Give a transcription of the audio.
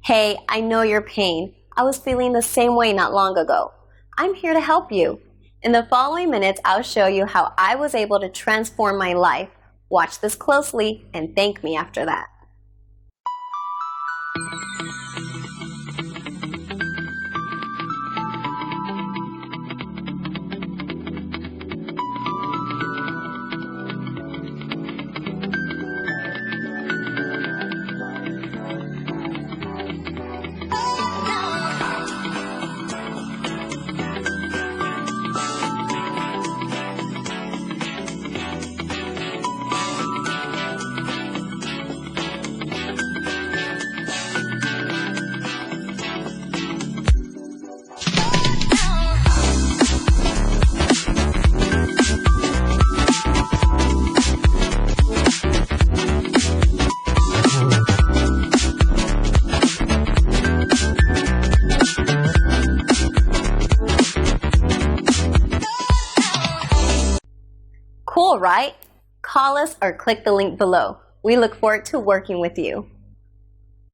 Hey, I know your pain. I was feeling the same way not long ago. I'm here to help you. In the following minutes, I'll show you how I was able to transform my life. Watch this closely and thank me after that. Cool, right? Call us or click the link below. We look forward to working with you.